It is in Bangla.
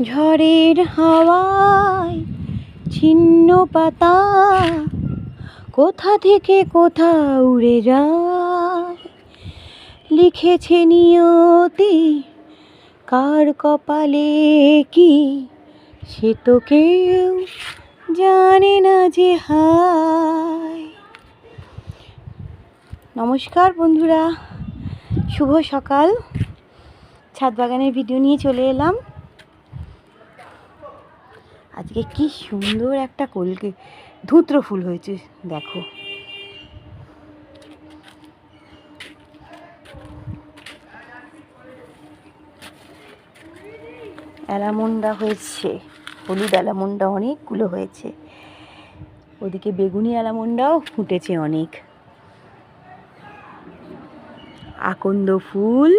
ঝড়ের হাওয়ায় ছিন্ন পাতা কোথা থেকে কোথা উড়ে যায়। লিখেছে নিয়তি কার কপালে কি, সে তো কেউ জানে না যে হায়। নমস্কার বন্ধুরা, শুভ সকাল। ছাদ বাগানের ভিডিও নিয়ে চলে এলাম। আজকে কি সুন্দর একটা কলকে ধুত্র ফুল হয়েছে, দেখো। অ্যালামন্ডা হয়েছে, হলুদ অ্যালামন্ডা অনেকগুলো হয়েছে। ওদিকে বেগুনি অ্যালামন্ডাও ফুটেছে অনেক। আকন্দ ফুল